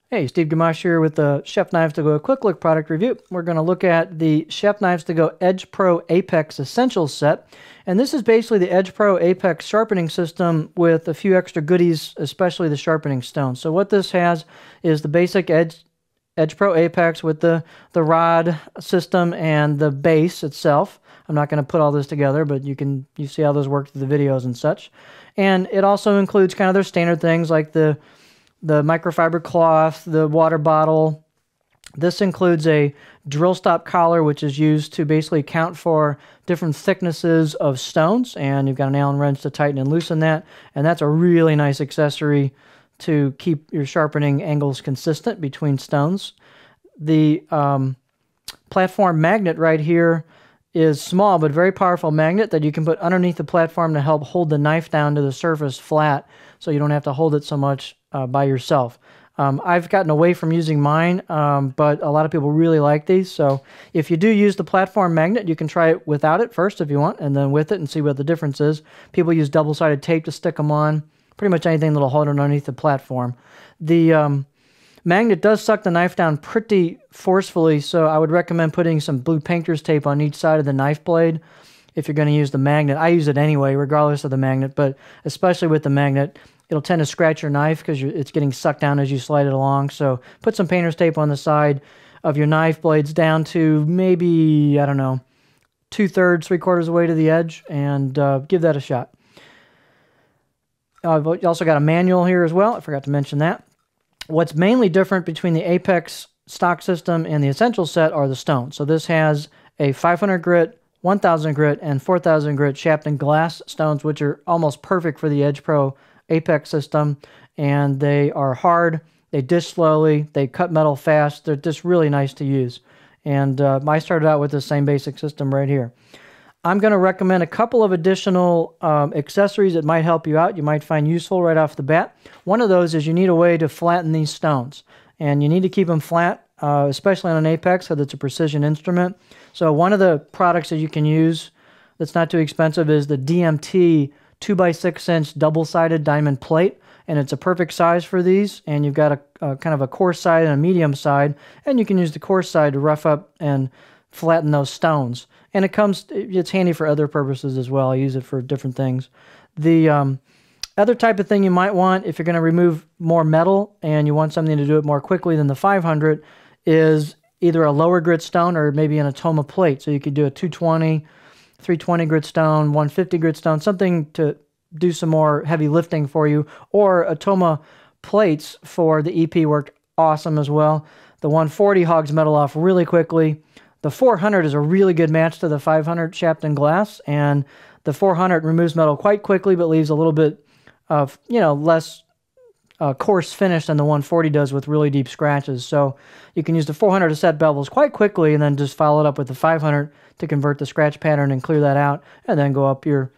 Hey, Steve Gamache here with the Chef Knives to Go Quick Look product review. We're going to look at the Chef Knives to Go Edge Pro Apex Essentials set. And this is basically the Edge Pro Apex sharpening system with a few extra goodies, especially the sharpening stone. So what this has is the basic Edge Pro Apex with the rod system and the base itself. I'm not going to put all this together, but you see how those work through the videos and such. And it also includes kind of their standard things like the microfiber cloth, the water bottle. This includes a drill stop collar, which is used to basically count for different thicknesses of stones, and you've got an Allen wrench to tighten and loosen that, and that's a really nice accessory to keep your sharpening angles consistent between stones. The platform magnet right here is small but very powerful magnet that you can put underneath the platform to help hold the knife down to the surface flat so you don't have to hold it so much by yourself. I've gotten away from using mine, but a lot of people really like these. So if you do use the platform magnet, you can try it without it first if you want, and then with it and see what the difference is. People use double-sided tape to stick them on. Pretty much anything that'll hold it underneath the platform. The magnet does suck the knife down pretty forcefully, so I would recommend putting some blue painter's tape on each side of the knife blade if you're going to use the magnet. I use it anyway, regardless of the magnet, but especially with the magnet, it'll tend to scratch your knife because it's getting sucked down as you slide it along. So put some painter's tape on the side of your knife blades down to maybe, I don't know, 2/3, 3/4 of the way to the edge, and give that a shot. I've also got a manual here as well. I forgot to mention that. What's mainly different between the Apex stock system and the Essential set are the stones. So this has a 500 grit, 1000 grit, and 4000 grit shaped in glass stones, which are almost perfect for the Edge Pro Apex system, and they are hard, they dish slowly, they cut metal fast, they're just really nice to use. And I started out with the same basic system right here. I'm going to recommend a couple of additional accessories that might help you out, you might find useful right off the bat. One of those is you need a way to flatten these stones, and you need to keep them flat, especially on an Apex because it's a precision instrument. So one of the products that you can use that's not too expensive is the DMT 2x6" double-sided diamond plate, and it's a perfect size for these. And you've got a kind of a coarse side and a medium side, and you can use the coarse side to rough up and flatten those stones. And it's handy for other purposes as well. I use it for different things. The other type of thing you might want if you're going to remove more metal and you want something to do it more quickly than the 500 is either a lower grit stone or maybe an Atoma plate. So you could do a 220, 320 grit stone, 150 grit stone, something to do some more heavy lifting for you. Or Atoma plates for the EP worked awesome as well. The 140 hogs metal off really quickly. The 400 is a really good match to the 500 shaped in glass, and the 400 removes metal quite quickly but leaves a little bit of, less coarse finish than the 140 does with really deep scratches. So you can use the 400 to set bevels quite quickly and then just follow it up with the 500 to convert the scratch pattern and clear that out, and then go up your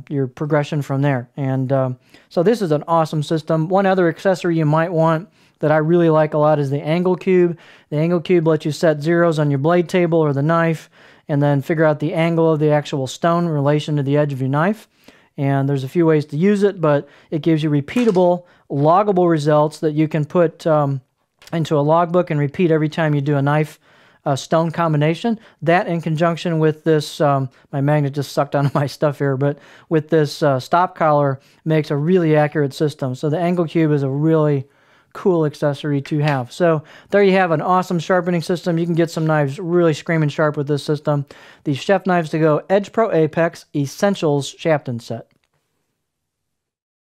your progression from there. And so this is an awesome system. One other accessory you might want that I really like a lot is the angle cube. The angle cube lets you set zeros on your blade table or the knife and then figure out the angle of the actual stone in relation to the edge of your knife. And there's a few ways to use it, but it gives you repeatable, loggable results that you can put into a logbook and repeat every time you do a knife stone combination. That in conjunction with this, my magnet just sucked onto my stuff here, but with this stop collar makes a really accurate system. So the angle cube is a really cool accessory to have. So there you have an awesome sharpening system. You can get some knives really screaming sharp with this system. The Chef Knives to Go Edge Pro Apex Essentials Shapton set.